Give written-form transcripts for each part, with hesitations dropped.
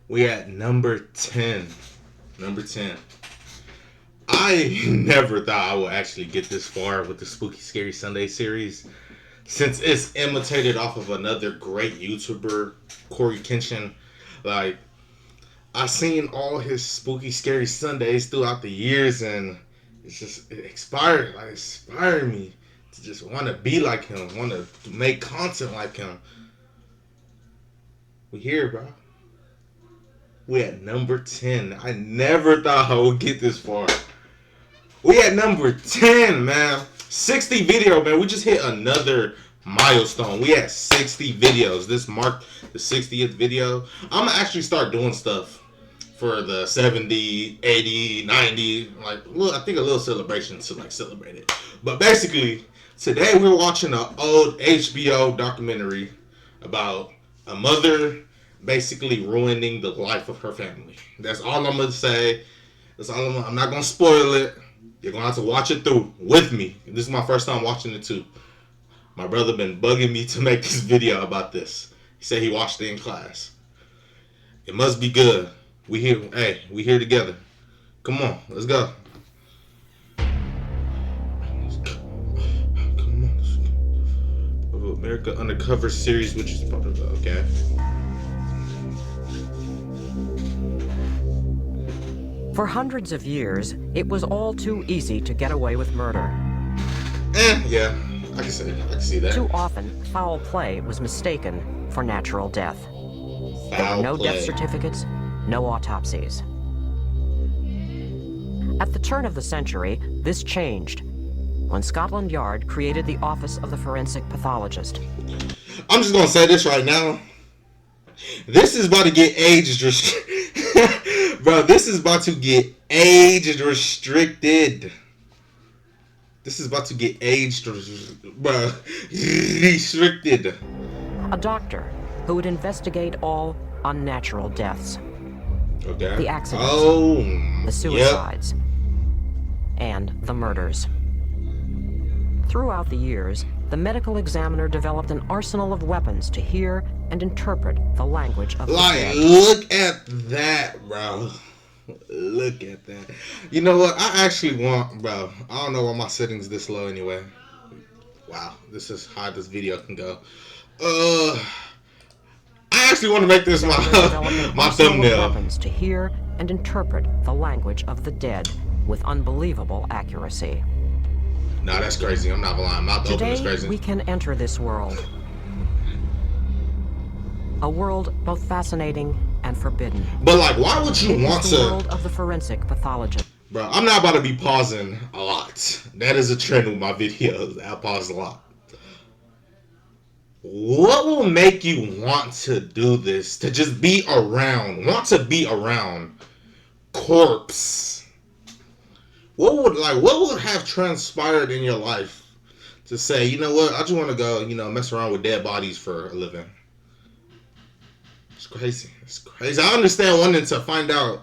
We at number 10. Number 10. I never thought I would actually get this far with the Spooky Scary Sunday series, since it's imitated off of another great YouTuber, Corey Kenshin. Like, I've seen all his Spooky Scary Sundays throughout the years, and it inspired me to just want to be like him, want to make content like him. We here, bro. We at number 10. I never thought I would get this far. We at number 10, man. 60 video, man. We just hit another milestone. We at 60 videos. This marked the 60th video. I'm gonna actually start doing stuff for the 70, 80, 90. Like, look, I think a little celebration to like celebrate it. But basically, today we're watching an old HBO documentary about a mother basically ruining the life of her family. That's all I'm gonna say. I'm not gonna spoil it. You're gonna have to watch it through with me. This is my first time watching it too. My brother been bugging me to make this video about this. He said he watched it in class. It must be good. We here. Hey, we here together. Come on, let's go. Come on. America Undercover series, which is part of the okay. For hundreds of years, it was all too easy to get away with murder. Yeah, I can see that. Too often, foul play was mistaken for natural death. There were no death certificates, no autopsies. At the turn of the century, this changed when Scotland Yard created the Office of the Forensic Pathologist. I'm just gonna say this right now. This is about to get age restricted. Bro, this is about to get age restricted. This is about to get age restricted. A doctor who would investigate all unnatural deaths. Okay. The accidents. The suicides. Yep. And the murders. Throughout the years, the medical examiner developed an arsenal of weapons to hear and interpret the language of the dead. Look at that, bro. Look at that. You know what? I actually want, bro. I don't know why my settings this low anyway. Wow, this is how this video can go. I actually want to make this my thumbnail. Weapons to hear and interpret the language of the dead with unbelievable accuracy. Nah, that's crazy. I'm not lying. Mouth open is crazy. Today, we can enter this world. A world both fascinating and forbidden. But like, why would you want to? The world of the forensic pathologist. Bro, I'm not about to be pausing a lot. That is a trend with my videos. I pause a lot. What will make you want to do this? To just be around? Want to be around corpse? What would have transpired in your life to say, you know what, I just want to go, mess around with dead bodies for a living? It's crazy. It's crazy. I understand wanting to find out,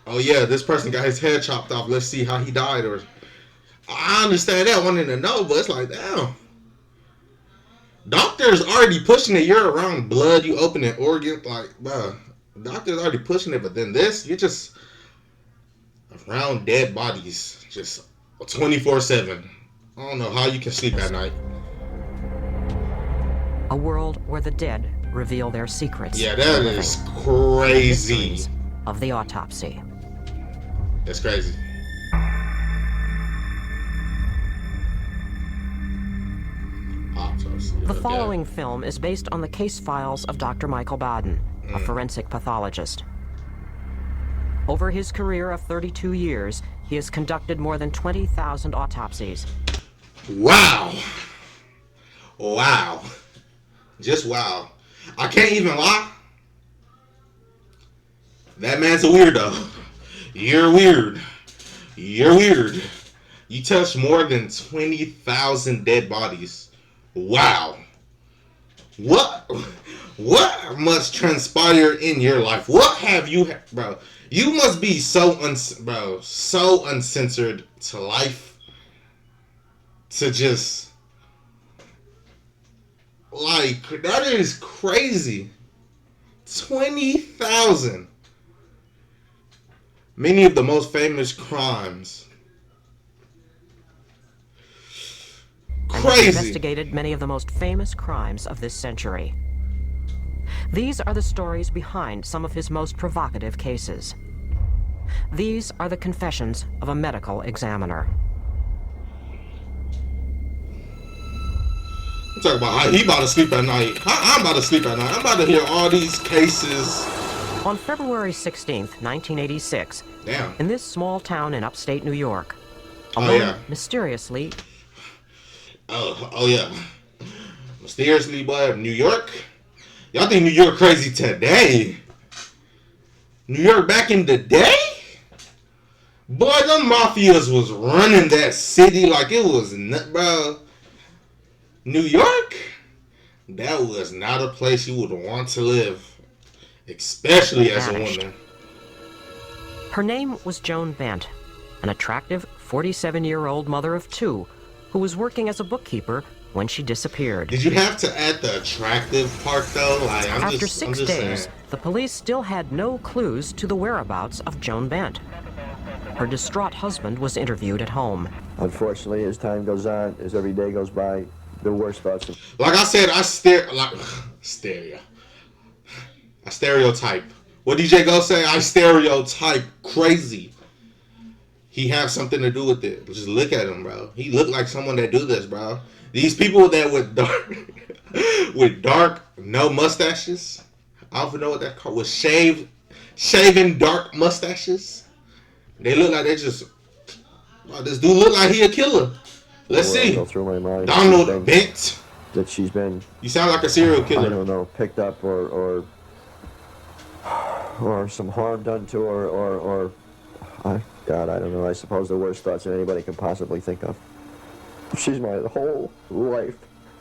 oh yeah, this person got his head chopped off. Let's see how he died. Or I understand that, wanting to know, but it's like, damn. Doctors already pushing it. You're around blood. You open an organ. Like, bro, doctors already pushing it. But then this, you're just around dead bodies. Just 24/7. I don't know how you can sleep at night. A world where the dead reveal their secrets. Yeah, that is crazy. Of the autopsy. That's crazy. Autopsy. The following film is based on the case files of Dr. Michael Baden, a forensic pathologist. Over his career of 32 years, he has conducted more than 20,000 autopsies. Wow. Wow. Just wow. I can't even lie. That man's a weirdo. You're weird. You're weird. You touched more than 20,000 dead bodies. Wow. What must transpire in your life? What have you, bro? You must be so uncensored to life to just, like, that is crazy. 20,000. Many of the most famous crimes. And has Crazy. investigated many of the most famous crimes of this century. These are the stories behind some of his most provocative cases. These are the confessions of a medical examiner. I'm talking about he about to sleep at night. I'm about to sleep at night. I'm about to hear all these cases. On February 16th, 1986, Damn. in this small town in upstate New York, a Oh, woman yeah. mysteriously Oh yeah. Mysteriously, boy, New York. Y'all think New York crazy today? New York back in the day? Boy, them mafias was running that city like it was bro. New York? That was not a place you would want to live. Especially as a vanished. woman. Her name was Joan Bent, an attractive 47-year-old mother of two who was working as a bookkeeper when she disappeared. Did you have to add the attractive part though? Like After I'm 6 just days, saying. the police still had no clues to the whereabouts of Joan Bent. Her distraught husband was interviewed at home. Unfortunately, as time goes on, as every day goes by, the worst thoughts of Like I said, I stereotype. What DJ Go say? I stereotype crazy. He has something to do with it. Just look at him, bro. He looked like someone that do this, bro. These people that with dark, no mustaches. I don't even know what that called. With shaven dark mustaches. They look like they just. Bro, this dude look like he a killer. Let's see. go through my mind. Donald Bent. That she's been, You sound like a serial I killer. don't know, picked up or some harm done to her or God, I don't know. I suppose the worst thoughts that anybody can possibly think of. She's my whole life.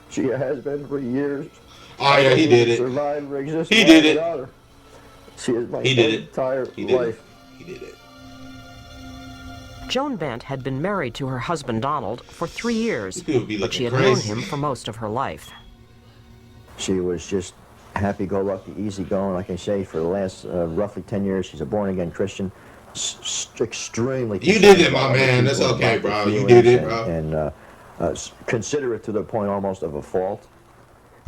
She has been for years. Oh yeah, he did it. Survived or exist He did it. without her. She is my He did it. entire He did life. it. He did it. Joan Bent had been married to her husband Donald for 3 years, You could be but she had looking known crazy. him for most of her life. She was just happy-go-lucky, easygoing. Like I say, for the last roughly 10 years, she's a born-again Christian. Extremely. You did it, my man. That's okay, bro. You did it, bro. And considerate to the point almost of a fault.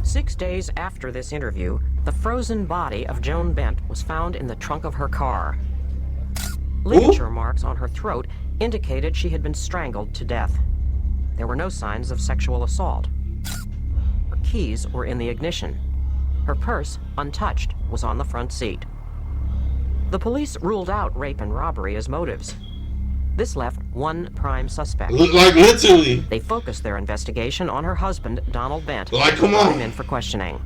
6 days after this interview, the frozen body of Joan Bent was found in the trunk of her car. Ligature marks on her throat indicated she had been strangled to death. There were no signs of sexual assault. Her keys were in the ignition. Her purse, untouched, was on the front seat. The police ruled out rape and robbery as motives. This left one prime suspect. Like literally. They focused their investigation on her husband, Donald Bent. Like, come brought on. him in for questioning.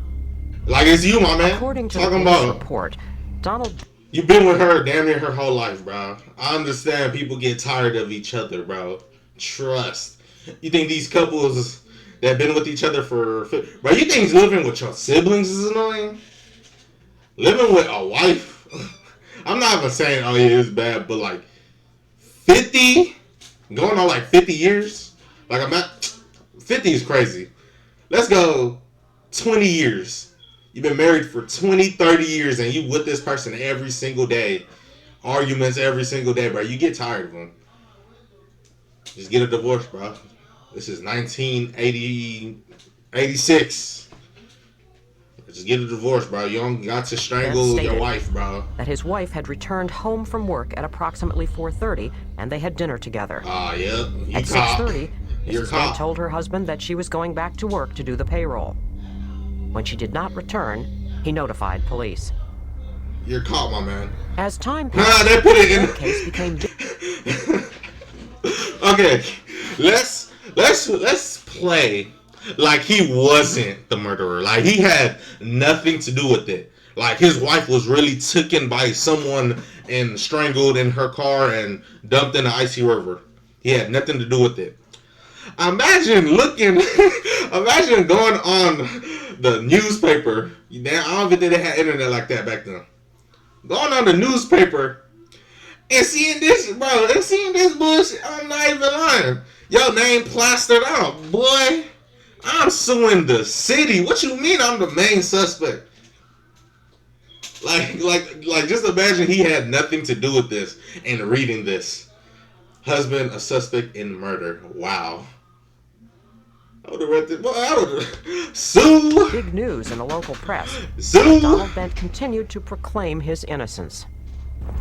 Like it's you, my man. According to the Talking police about report, Donald you've been with her damn near her whole life, bro. I understand people get tired of each other, bro. Trust. You think these couples that been with each other for, bro? You think living with your siblings is annoying? Living with a wife. I'm not even saying, oh yeah, it's bad, but like 50, going on like 50 years. Like I'm at 50 is crazy. Let's go 20 years. You've been married for 20, 30 years and you with this person every single day. Arguments every single day, bro. You get tired of them. Just get a divorce, bro. This is 1986. Just get a divorce, bro. You don't got to strangle your stated wife, bro. that his wife had returned home from work at approximately 4:30 and they had dinner together. Ah, yeah. You At cop. 6:30, You're Mrs. Bent cop. told her husband that she was going back to work to do the payroll. When she did not return, he notified police. You're caught, my man. As time Nah, passed, they put it in. the case became Okay, let's play like he wasn't the murderer. Like he had nothing to do with it. Like his wife was really taken by someone and strangled in her car and dumped in the icy river. He had nothing to do with it. Imagine imagine going on the newspaper. I don't even think they had internet like that back then. Going on the newspaper and seeing this, bro, and seeing this bullshit. I'm not even lying. Your name plastered out, boy. I'm suing the city. What you mean I'm the main suspect? Like, just imagine he had nothing to do with this and reading this. Husband, a suspect in murder. Wow. I would have read this. Well, I would have. Sue! Big news in the local press. Sue! Donald Bent continued to proclaim his innocence.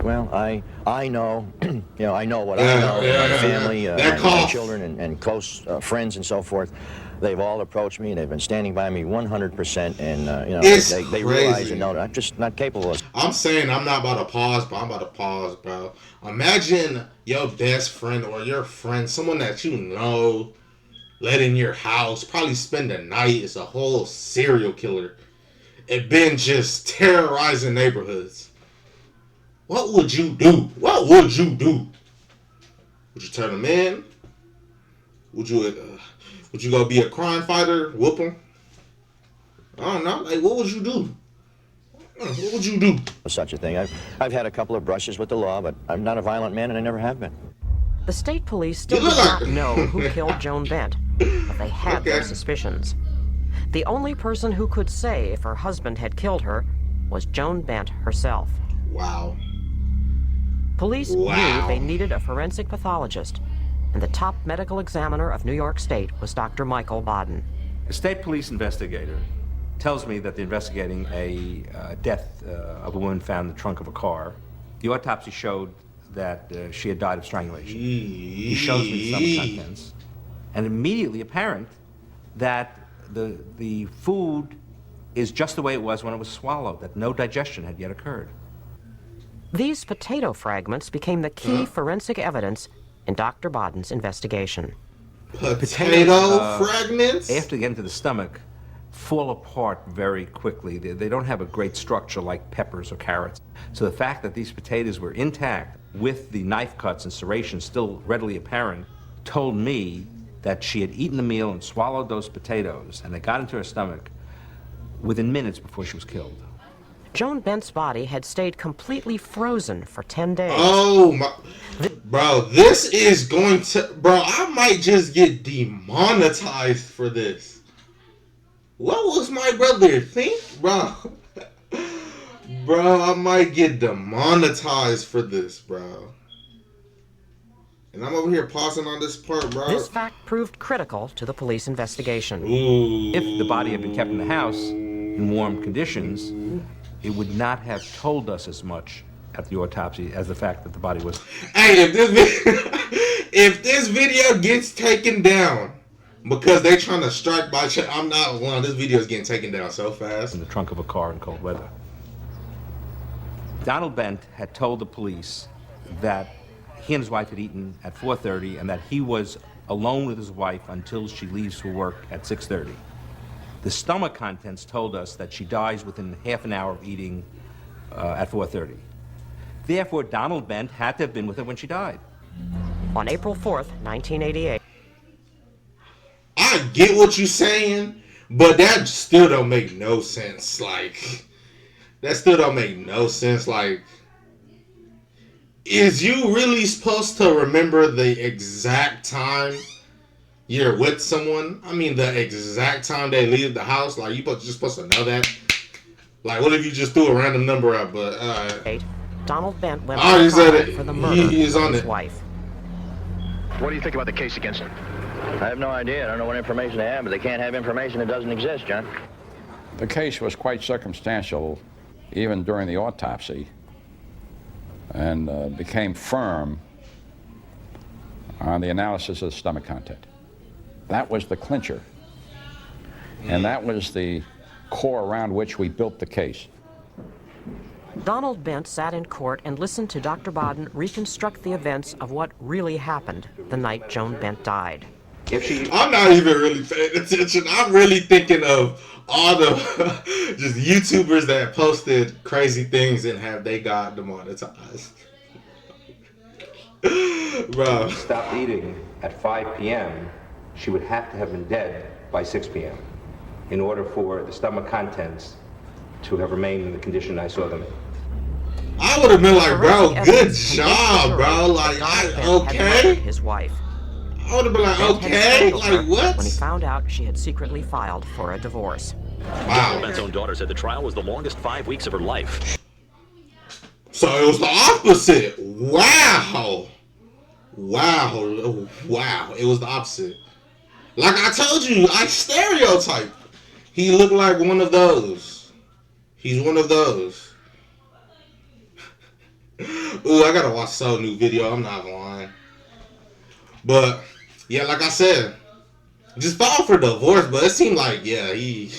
Well, I know, I know what I know. My family, my children, and close friends and so forth. They've all approached me. They've been standing by me 100%, and they realize and know that I'm just not capable of. I'm saying I'm not about to pause, but I'm about to pause, bro. Imagine your best friend or your friend, someone that you know, let in your house, probably spend the night. It's a whole serial killer. It been just terrorizing neighborhoods. What would you do? What would you do? Would you turn them in? Would you go be a crime fighter? Whoop them? I don't know. Like, what would you do? What would you do? Such a thing. I've had a couple of brushes with the law, but I'm not a violent man, and I never have been. The state police still did not know who killed Joan Bent, but they had their suspicions. The only person who could say if her husband had killed her was Joan Bent herself. Wow. Police knew they needed a forensic pathologist, and the top medical examiner of New York State was Dr. Michael Baden. A state police investigator tells me that they're investigating a death of a woman found in the trunk of a car. The autopsy showed that she had died of strangulation. He shows me some contents, and immediately apparent that the food is just the way it was when it was swallowed, that no digestion had yet occurred. These potato fragments became the key forensic evidence in Dr. Baden's investigation. Potato fragments? After they get into the stomach, fall apart very quickly. They don't have a great structure like peppers or carrots. So the fact that these potatoes were intact with the knife cuts and serrations still readily apparent told me that she had eaten the meal and swallowed those potatoes, and they got into her stomach within minutes before she was killed. Joan Bent's body had stayed completely frozen for 10 days. Oh my, bro, this is going to, bro, I might just get demonetized for this. What was my brother think, bro? Bro, I might get demonetized for this, bro. And I'm over here pausing on this part, bro. This fact proved critical to the police investigation. Ooh. If the body had been kept in the house in warm conditions, it would not have told us as much at the autopsy as the fact that the body was... Hey, if this video gets taken down because they trying to strike by... I'm not one. This video is getting taken down so fast. In the trunk of a car in cold weather. Donald Bent had told the police that he and his wife had eaten at 4:30 and that he was alone with his wife until she leaves for work at 6:30. The stomach contents told us that she dies within half an hour of eating at 4:30. Therefore, Donald Bent had to have been with her when she died. On April 4th, 1988. I get what you're saying, but that still don't make no sense. Like, that still don't make no sense. Like, is you really supposed to remember the exact time you're with someone? I mean, the exact time they leave the house? Like, you just supposed to know that? Like, what if you just threw a random number out? But Donald Bent went on trial for the murder of his it. wife. What do you think about the case against him? I have no idea. I don't know what information they have, but they can't have information that doesn't exist, John. The case was quite circumstantial, even during the autopsy, and became firm on the analysis of the stomach content. That was the clincher, and that was the core around which we built the case. Donald Bent sat in court and listened to Dr. Baden reconstruct the events of what really happened the night Joan Bent died. I'm not even really paying attention. I'm really thinking of all the just YouTubers that posted crazy things and have they got demonetized. Bro. Stopped eating at 5 p.m., she would have to have been dead by 6 p.m. in order for the stomach contents to have remained in the condition I saw them in. I would have been like, bro, good job, bro. Like, okay. His wife. I would have been like, okay, like what? When he found out she had secretly filed for a divorce. Wow. Bent's own daughter said the trial was the longest 5 weeks of her life. So it was the opposite. Wow. It was the opposite. Like I told you, I stereotype. He looked like one of those. He's one of those. Ooh, I gotta watch some new video. I'm not lying. But yeah, like I said, just filed for divorce. But it seemed like he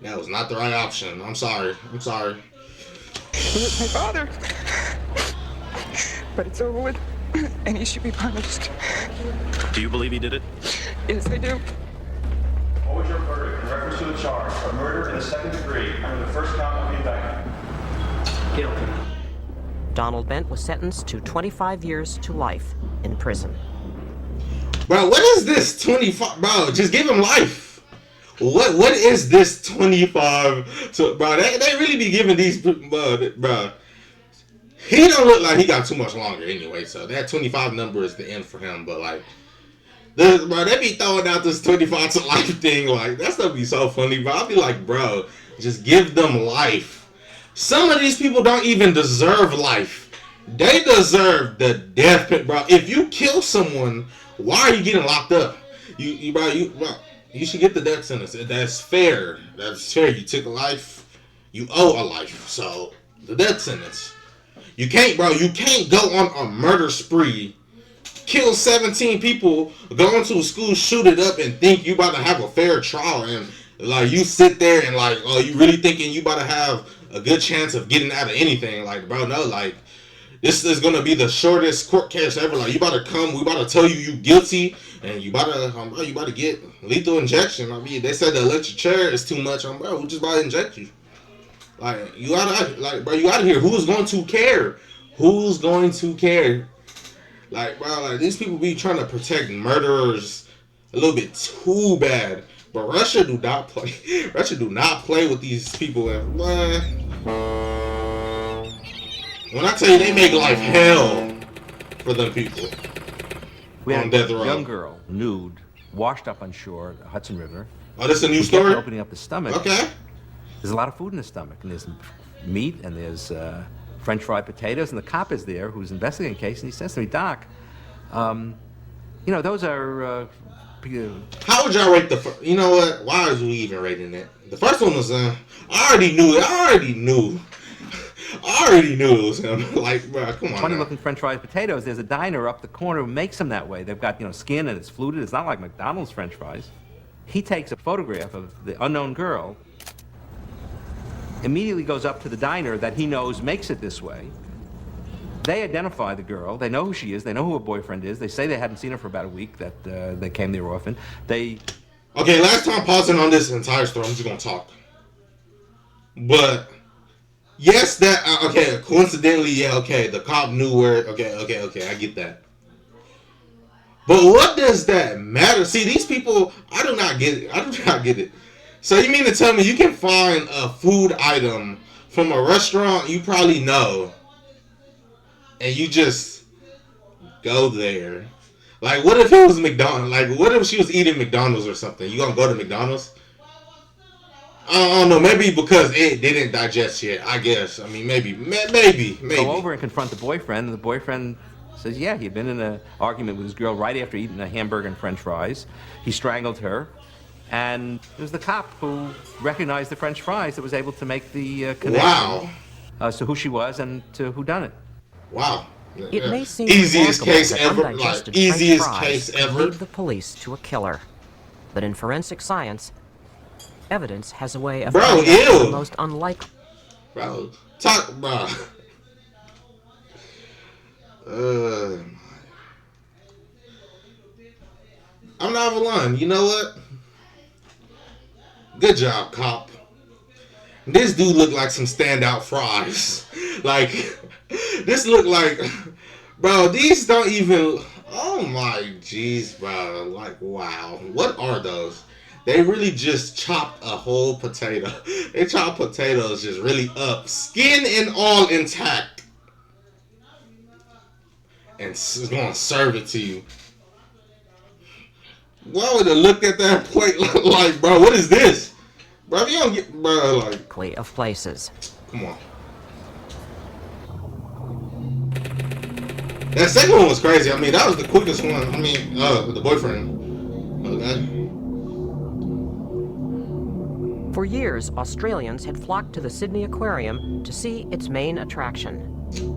that was not the right option. I'm sorry. He was my father. But it's over with, and he should be punished. Do you believe he did it? Yes, I do. What was your verdict in reference to the charge of murder in the second degree under the first count of the indictment? Guilty. Donald Bent was sentenced to 25 years to life in prison. Bro, what is this 25? Bro, just give him life. What is this 25 to, bro? They really be giving these, bro. He don't look like he got too much longer anyway, so that 25 number is the end for him. But like, bro, they be throwing out this 25 to life thing. Like, that stuff be so funny, bro. I'll be like, bro, just give them life. Some of these people don't even deserve life. They deserve the death penalty, bro. If you kill someone, why are you getting locked up? You should get the death sentence. That's fair. That's fair. You took a life. You owe a life. So the death sentence. You can't go on a murder spree, kill 17 people, go into a school, shoot it up, and think you about to have a fair trial, and like you sit there and like, oh, you really thinking you about to have a good chance of getting out of anything? Like, bro, no, like, this is gonna be the shortest court case ever. Like, you about to come, we about to tell you guilty, and you about to get lethal injection. I mean, they said the electric chair is too much. Bro, we just about to inject you. Like, you out of here. Who's going to care? Who's going to care? Like, bro, like, these people be trying to protect murderers a little bit too bad. But Russia do not play. Russia do not play with these people. When I tell you, they make life hell for them people. We had on death row. A young girl, nude, washed up on shore, the Hudson River. Oh, this is a new story? Opening up the stomach. Okay. There's a lot of food in the stomach, and there's meat, and there's French fried potatoes, and the cop is there who's investigating the case, and he says to me, Doc, those are... How would y'all rate the first? You know what? Why is we even rating it? The first one was, I already knew it was him. Like, bro, come on. Funny looking French fried potatoes. There's a diner up the corner who makes them that way. They've got, skin and it's fluted. It's not like McDonald's French fries. He takes a photograph of the unknown girl, immediately goes up to the diner that he knows makes it this way. They identify the girl. They know who she is. They know who her boyfriend is. They say they hadn't seen her for about a week, that they came there often. Okay, last time pausing on this entire story, I'm just going to talk. But, yes, coincidentally, the cop knew where, okay, I get that. But what does that matter? See, these people, I do not get it. So you mean to tell me you can find a food item from a restaurant you probably know, and you just go there? Like, what if it was McDonald's? Like, what if she was eating McDonald's or something? You gonna go to McDonald's? I don't know. Maybe because it didn't digest yet. I guess. I mean, maybe. Go over and confront the boyfriend, and the boyfriend says, yeah, he'd been in an argument with his girl right after eating a hamburger and French fries. He strangled her. And it was the cop who recognized the French fries that was able to make the connection as to who she was and to who done it. Wow. It may seem easiest case ever. Undigested Easiest French case fries ever. lead the police to a killer. But in forensic science, evidence has a way of finding out the most unlikely. Bro. I'm not even lying. You know what? Good job, cop. This dude looked like some standout fries. Like, this looked like, bro, these don't even, oh my jeez, bro. Like, wow. What are those? They really just chopped a whole potato. They chopped potatoes just really up. Skin and all intact. And gonna serve it to you. Why would have looked at that plate like, bro, what is this? Bro, if you don't get, bro, like... of places. Come on. That second one was crazy. I mean, that was the quickest one. I mean, the boyfriend. Okay. For years, Australians had flocked to the Sydney Aquarium to see its main attraction.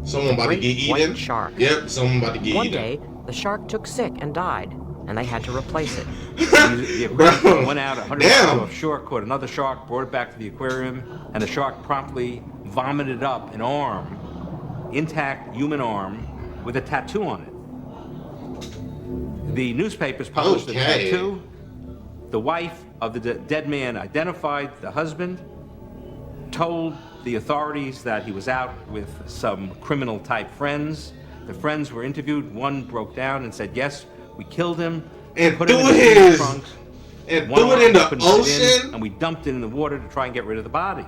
Someone about to get eaten? White shark. Yep, someone about to get One eaten. day, the shark took sick and died, and they had to replace it. The aquarium went out 100 Damn. miles offshore, caught another shark, brought it back to the aquarium, and the shark promptly vomited up an arm, intact human arm, with a tattoo on it. The newspapers published the tattoo. The wife of the dead man identified the husband, told the authorities that he was out with some criminal-type friends. The friends were interviewed. One broke down and said, yes, we killed him, and put him in the trunk, and threw it in the ocean, and we dumped it in the water to try and get rid of the body.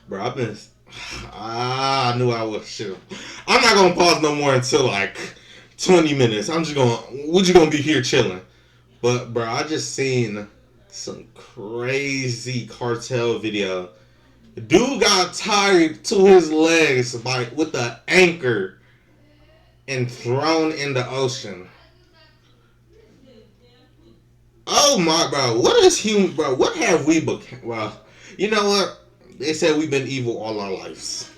Bro, I knew I was shit. I'm not gonna pause no more until like 20 minutes. We're just gonna be here chilling. But bro, I just seen some crazy cartel video. Dude got tied to his legs with the anchor and thrown in the ocean. Oh my, bro, what is human, bro? What have we become? Well, you know what? They said we've been evil all our lives.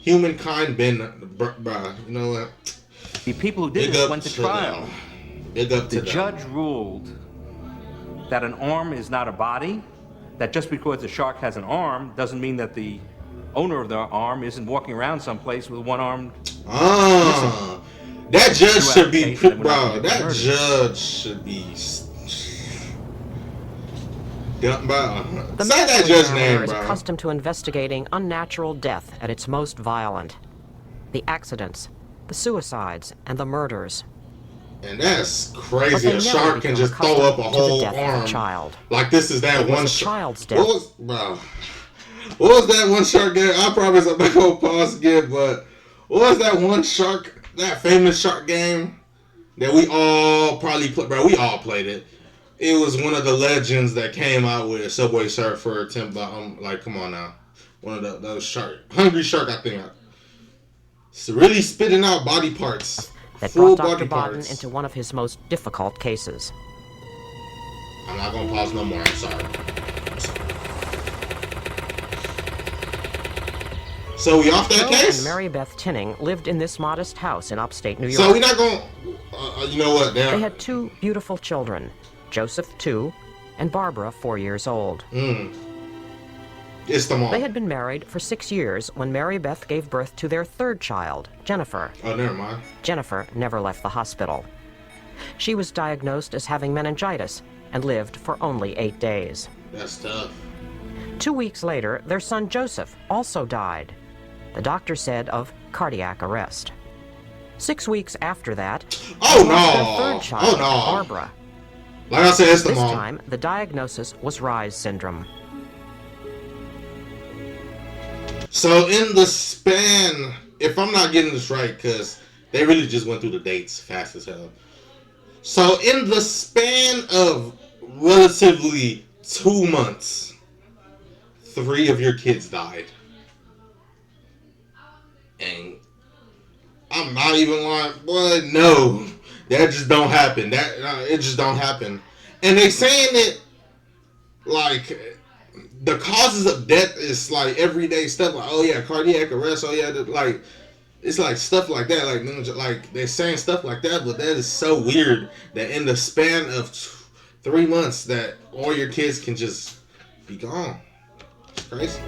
Humankind been, bro, you know what? The people who did this went to trial. The judge ruled that an arm is not a body, that just because the shark has an arm doesn't mean that the owner of the arm isn't walking around someplace with one arm. That judge should be, bro, that judge should be. The medical examiner is accustomed to investigating unnatural death at its most violent. The accidents, the suicides, and the murders. And that's crazy. A shark can just throw up a whole arm. Like this is that one shark. What was that one shark game? I promise I'm not gonna pause again, but what was that one shark, that famous shark game that we all probably played? Bro, we all played it. It was one of the legends that came out with Subway Surfer, like, come on now. One of those shark, Hungry Shark, I think. It's really spitting out body parts. That brought Dr. Bodden into one of his most difficult cases. I'm not going to pause no more. I'm sorry. So we off that case? And Mary Beth Tinning lived in this modest house in upstate New York. So we're not going to, you know what? They had 2 beautiful children, Joseph, 2, and Barbara, 4 years old. It's the mom. They had been married for 6 years when Mary Beth gave birth to their 3rd child, Jennifer. Oh, never mind. Jennifer never left the hospital. She was diagnosed as having meningitis and lived for only 8 days. That's tough. 2 weeks later, their son Joseph also died. The doctor said of cardiac arrest. 6 weeks after that, their 3rd child, Barbara. Like I said, it's the mom. This time, the diagnosis was Reye's syndrome. So in the span, if I'm not getting this right, because they really just went through the dates fast as hell. So in the span of relatively 2 months, 3 of your kids died. And I'm not even lying, boy, no. That just don't happen. It just don't happen. And they saying it like the causes of death is like everyday stuff. Like, oh yeah, cardiac arrest. Oh yeah, like it's like stuff like that. Like they're saying stuff like that, but that is so weird that in the span of 3 months that all your kids can just be gone. It's crazy.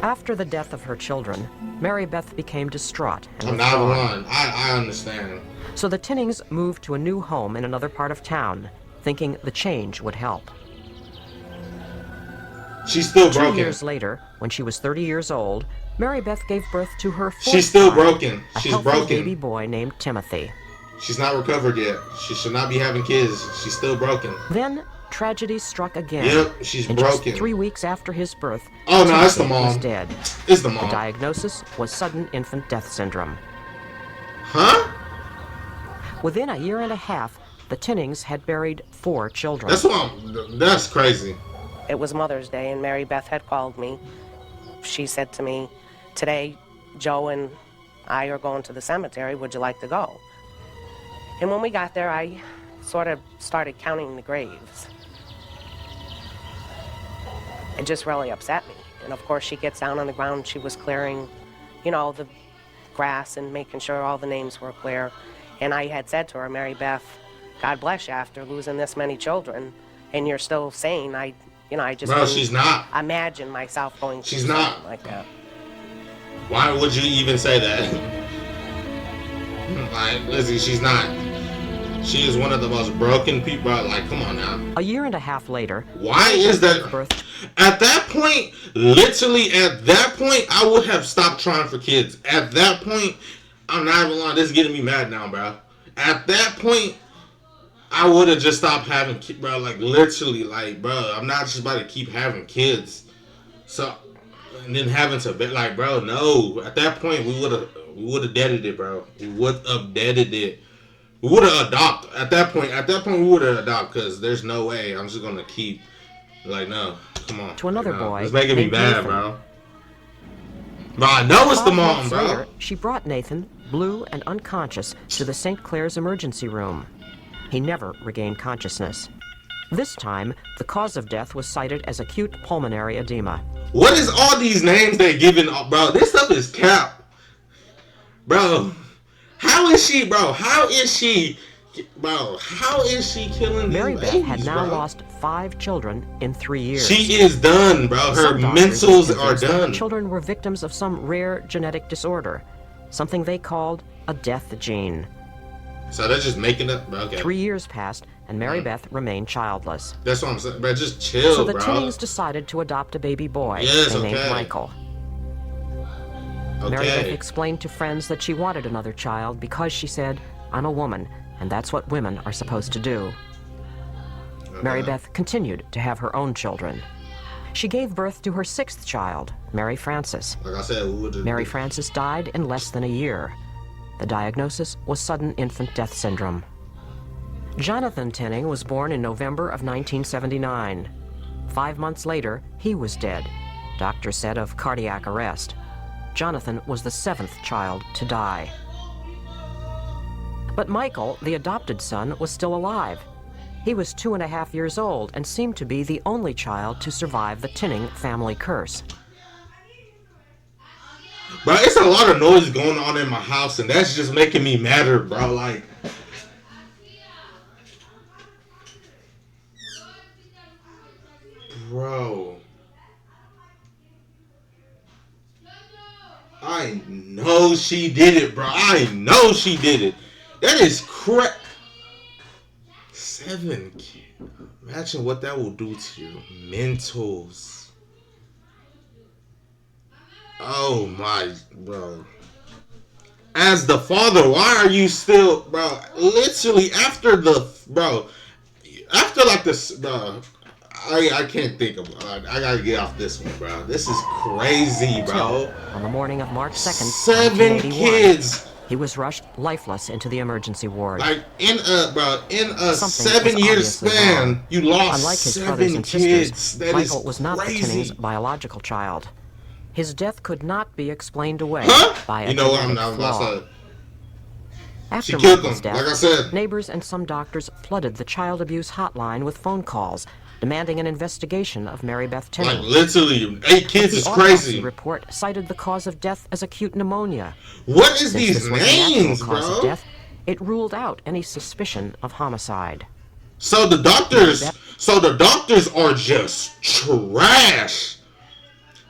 After the death of her children, Mary Beth became distraught and I'm not lying. I understand. So the Tinnings moved to a new home in another part of town, thinking the change would help. She's still broken. 2 years later, when she was 30 years old, Mary Beth gave birth to her 4th She's still child, broken. She's a healthy broken. baby boy named Timothy. She's not recovered yet. She should not be having kids. She's still broken. Then tragedy struck again. Yep, she's broken. Just 3 weeks after his birth, oh no, Timothy it's the mom. was dead. It's the mom. The diagnosis was sudden infant death syndrome. Huh? Within a year and a half, the Tinnings had buried 4 children. That's crazy. It was Mother's Day, and Mary Beth had called me. She said to me, today, Joe and I are going to the cemetery. Would you like to go? And when we got there, I sort of started counting the graves. It just really upset me. And of course, she gets down on the ground. She was clearing, you know, the grass and making sure all the names were clear. And I had said to her, Mary Beth, God bless you after losing this many children, and you're still sane. I just bro, she's not. Imagine myself going through she's not something like that. Why would you even say that? Like, Lizzie, she's not. She is one of the most broken people. Like, come on now. A year and a half later, why is that? At that point, literally at that point, I would have stopped trying for kids. At that point, I'm not even lying. This is getting me mad now, bro. At that point, I would have just stopped having kids, bro. Like, literally, like, bro, I'm not just about to keep having kids. So, and then having to be like, bro, no. At that point, we would have deaded it, bro. We would have deaded it. We would have adopted. At that point, we would have adopted, because there's no way I'm just going to keep, like, no. Come on. To another boy. It's making me bad, Nathan. bro. But I know it's the mom, bro. Later, she brought Nathan, blue and unconscious, to the St. Clair's emergency room. He never regained consciousness. This time, the cause of death was cited as acute pulmonary edema. What is all these names they're giving, bro? This stuff is cap. Bro, how is she, bro? How is she killing Mary these Beth babies, had now bro? lost 5 children in 3 years. She is done, bro. Her Some doctors mentals were are convinced that done. the children were victims of some rare genetic disorder, something they called a death gene. So they're just making up, bro. Okay. 3 years passed, and Mary Beth remained childless. That's what I'm saying, bro. Just chill, So the bro. Tinnings decided to adopt a baby boy Yes, they named okay. Michael. Okay. Mary Beth explained to friends that she wanted another child because, she said, I'm a woman, and that's what women are supposed to do. Mary Beth continued to have her own children. She gave birth to her 6th child, Mary Frances. Like I said, Mary Frances died in less than a year. The diagnosis was sudden infant death syndrome. Jonathan Tinning was born in November of 1979. 5 months later, he was dead. Doctors said of cardiac arrest. Jonathan was the 7th child to die. But Michael, the adopted son, was still alive. He was 2.5 years old and seemed to be the only child to survive the Tinning family curse. Bro, it's a lot of noise going on in my house, and that's just making me madder, bro. Like, bro, I know she did it, bro. I know she did it. That is crap. 7 kids. Imagine what that will do to your mentals. Oh my, bro. As the father, why are you still, bro? Literally after like this, bro. I can't think of. I gotta get off this one, bro. This is crazy, bro. On the morning of March 2nd, 7 kids. He was rushed lifeless into the emergency ward. Like in a Something 7-year was obviously span, wrong. you lost Unlike his 7 brothers and kids. sisters, That Michael is was not the crazy. Tinnings' biological child. His death could not be explained away by a You know what? I'm genetic not flaw. about to. After She killed Michael's him, death, like I said. neighbors and some doctors flooded the child abuse hotline with phone calls demanding an investigation of Mary Beth Tinning. Like literally, 8 kids The is autopsy crazy. report cited the cause of death as acute pneumoniya. What is Since these this was a natural names, cause bro? of death, it ruled out any suspicion of homicide. So the doctors are just trash.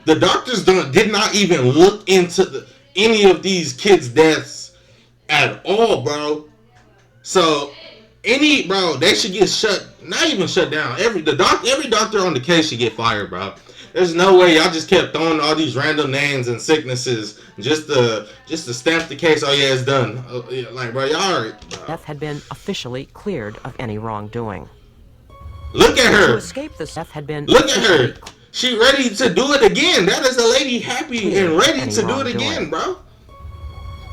The doctors did not even look into any of these kids' deaths at all, bro. So they should get not even shut down. Every doctor on the case should get fired, bro. There's no way y'all just kept throwing all these random names and sicknesses just to stamp the case. Oh yeah, it's done. Like, bro, y'all are. Death had been officially cleared of any wrongdoing. Look at her. To escape this, death had been Look at her. She ready to do it again. That is a lady happy and ready to do it again, bro.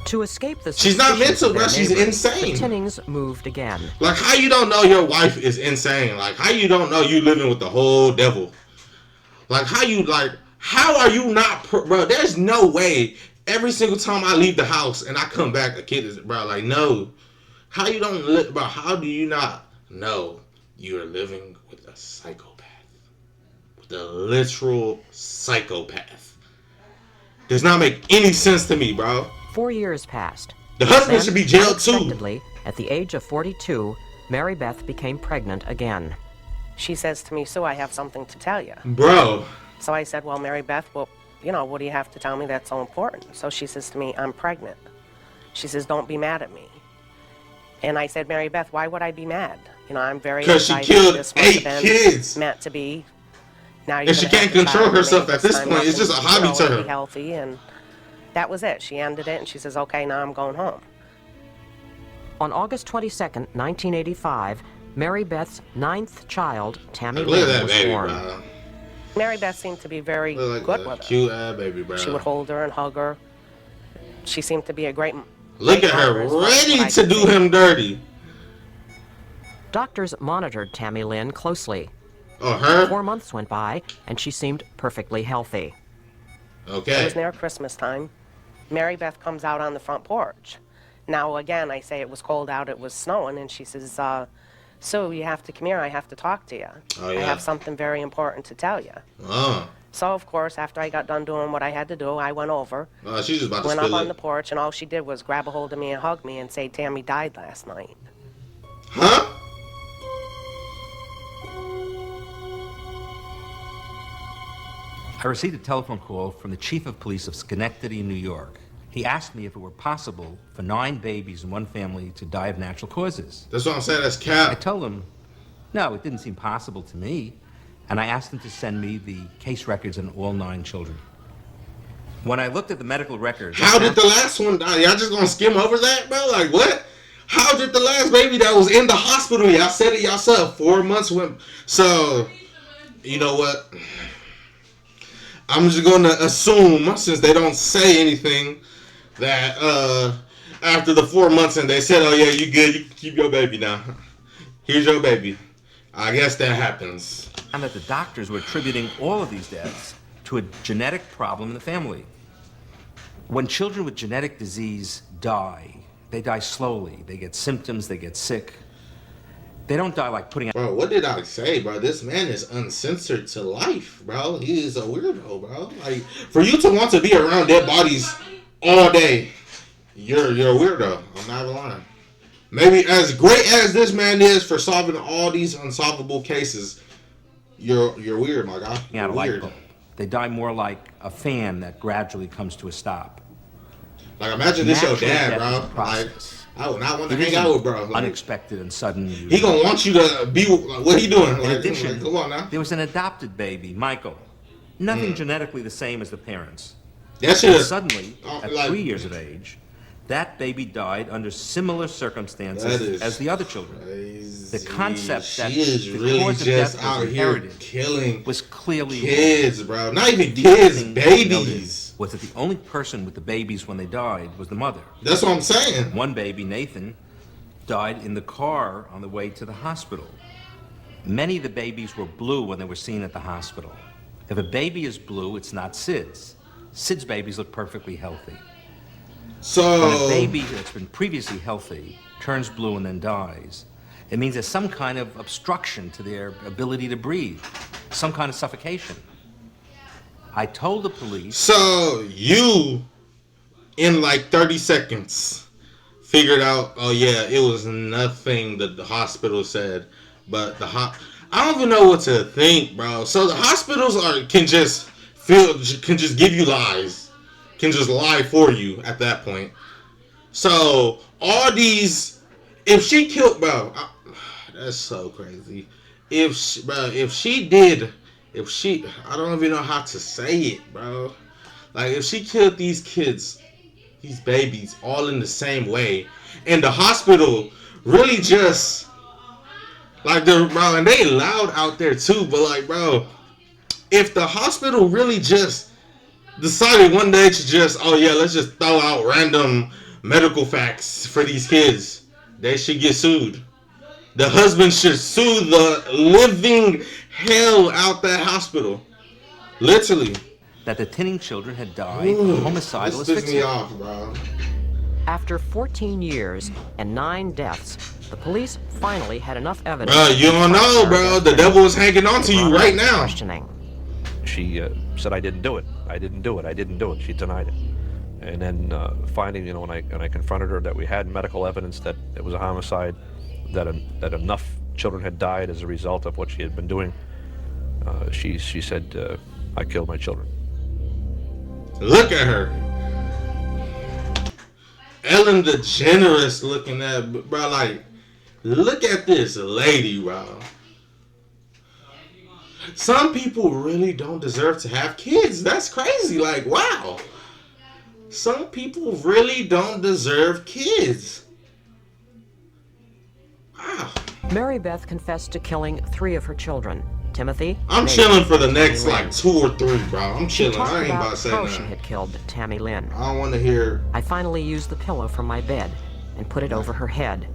To escape this, She's not mental, bro. She's insane. The Tinnings moved again. Like, how you don't know your wife is insane? Like, how you don't know you living with the whole devil? Like, how are you not, bro? There's no way Every single time I leave the house and I come back, a kid is, bro, like, no. How you don't live, bro? How do you not know you are living with a psychopath? With a literal psychopath. Does not make any sense to me, bro. 4 years passed. The husband Then, should be jailed too. unexpectedly, at the age of 42, Mary Beth became pregnant again. She says to me, Sue, I have something to tell you. Bro. So I said, well, Mary Beth, well, you know, what do you have to tell me that's so important? So she says to me, I'm pregnant. She says, don't be mad at me. And I said, Mary Beth, why would I be mad? You know, I'm very excited. Because she killed this must 8 have been kids. meant to be. Now And she can't control herself at this point. It's just a hobby to her. Be healthy, and that was it. She ended it, and she says, okay, now I'm going home. On August 22nd, 1985, Mary Beth's 9th child, Tammy Look at Lynn, that was baby, born. bro. Mary Beth seemed to be very Look good like a with her. cute ass baby, bro. She would hold her and hug her. She seemed to be a great. Look at her, ready to do him dirty. Doctors monitored Tammy Lynn closely. Oh, her? 4 months went by, and she seemed perfectly healthy. It Okay. was near Christmas time. Mary Beth comes out on the front porch. Now, again, I say it was cold out, it was snowing, and she says, Sue, you have to come here, I have to talk to you. Oh, I yeah. have something very important to tell you. Oh. So, of course, after I got done doing what I had to do, I went over, She's just about to went up spill on it. the porch, and all she did was grab a hold of me and hug me and say, Tammy died last night. Huh? I received a telephone call from the chief of police of Schenectady, New York. He asked me if it were possible for 9 babies in one family to die of natural causes. That's what I'm saying, that's I cap. told him, no, it didn't seem possible to me. And I asked him to send me the case records on all 9 children. When I looked at the medical records... How did the last one die? Y'all just gonna skim over that, bro? Like, what? How did the last baby that was in the hospital, y'all said it yourself, 4 months went... So, you know what? I'm just gonna assume, since they don't say anything, that after the 4 months and they said, oh yeah, you good, you can keep your baby now. Here's your baby. I guess that happens. And that the doctors were attributing all of these deaths to a genetic problem in the family. When children with genetic disease die, they die slowly. They get symptoms, they get sick. They don't die like putting out... Bro, what did I say, bro? This man is uncensored to life, bro. He is a weirdo, bro. Like, for you to want to be around dead bodies all day, you're a weirdo. I'm not even lying. Maybe as great as this man is for solving all these unsolvable cases, you're weird, my guy. You're out a light weird. bulb. They die more like a fan that gradually comes to a stop. Like, imagine this your Natural dad, death is a bro. Like, process. I would not want to It hang isn't out with bro. Like, unexpected and sudden. he gonna want you to be. Like, what he doing? In Like, addition, come on now. there was an adopted baby, Michael. Nothing genetically the same as the parents. That shit And is suddenly, at like- 3 years of age, that baby died under similar That circumstances is as the other children. crazy. The concept that she is the really cause of just death out was here inherited killing was clearly kids, bro. Not even The kids, thing that we noted babies. was that the only person with the babies when they died was the mother. That's what I'm saying. One baby, Nathan, died in the car on the way to the hospital. Many of the babies were blue when they were seen at the hospital. If a baby is blue, it's not SIDS. SIDS babies look perfectly healthy. So When a baby that's been previously healthy turns blue and then dies, it means there's some kind of obstruction to their ability to breathe, some kind of suffocation. I told the police... So you, in like 30 seconds, figured out, oh yeah, it was nothing that the hospital said, but I don't even know what to think, bro. So the hospitals can just give you lies, can just lie for you at that point. So all these, if she killed, bro, that's so crazy. I don't even know how to say it, bro. Like, if she killed these kids, these babies, all in the same way, and the hospital really just, like, bro, and they loud out there too, but like, bro, if the hospital really just decided one day to just, oh yeah, let's just throw out random medical facts for these kids, they should get sued. The husband should sue the living hell out that hospital. Literally. that the Tinning children had died of homicidal this pissed me asphyxia. off, bro. After 14 years and 9 deaths, the police finally had enough evidence. Bro, you don't know, bro. The devil is hanging on to you right now. Questioning. She said, I didn't do it. I didn't do it. I didn't do it. She denied it. And then finding, when I confronted her that we had medical evidence that it was a homicide, that enough children had died as a result of what she had been doing, she said, I killed my children. Look at her. Ellen DeGeneres looking at, bro, like, look at this lady, bro. Some people really don't deserve to have kids. That's crazy. Like, wow. Some people really don't deserve kids. Wow. Mary Beth confessed to killing 3 of her children. Timothy. I'm Nathan, chilling for the and next Tammy like Lynn. 2 or 3, bro. I'm She chilling. talked I ain't about to say how she nothing. had killed Tammy Lynn. I don't want to hear. I finally used the pillow from my bed and put it over her head.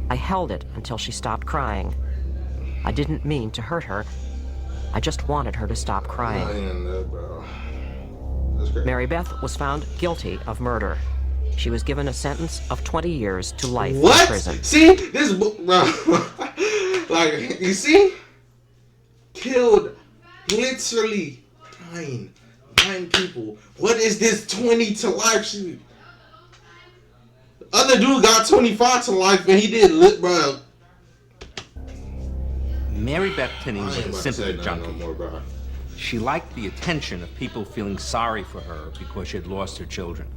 I held it until she stopped crying. I didn't mean to hurt her. I just wanted her to stop crying. Bro. That's great. Mary Beth was found guilty of murder. She was given a sentence of 20 years to life in What? prison. See this book, bro. Like, you see, killed literally 9 people. What is this 20 to life shit? Other dude got 25 to life and he did lit, bro. Mary Beth Tinning was I ain't a about to say sympathy nothing junkie. no more, bro. She liked the attention of people feeling sorry for her because she had lost her children.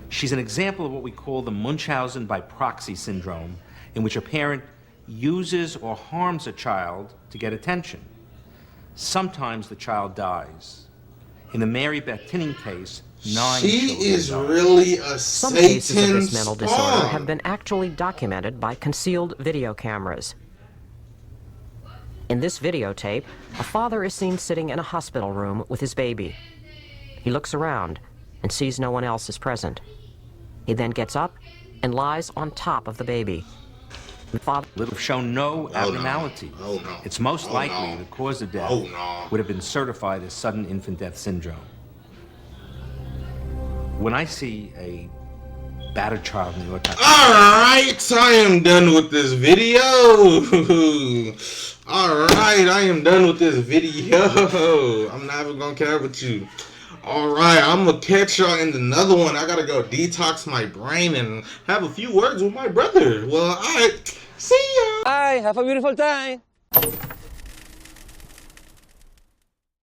She's an example of what we call the Munchausen by proxy syndrome, in which a parent uses or harms a child to get attention. Sometimes the child dies. In the Mary Beth Tinning case, 9 She children is died. really a Some cases of Satan this mental disorder spawn. have been actually documented by concealed video cameras. In this videotape, a father is seen sitting in a hospital room with his baby. He looks around and sees no one else is present. He then gets up and lies on top of the baby. The father Would have shown no abnormality. Oh, no. It's most Oh, likely no. the cause of death Oh, no. would have been certified as sudden infant death syndrome. When I see a battered child in the autopsy, Alright, I am done with this video. Alright, I am done with this video. I'm not even gonna care with you. Alright, I'm gonna catch y'all in another one. I gotta go detox my brain and have a few words with my brother. Well, alright, see ya. Bye, have a beautiful time.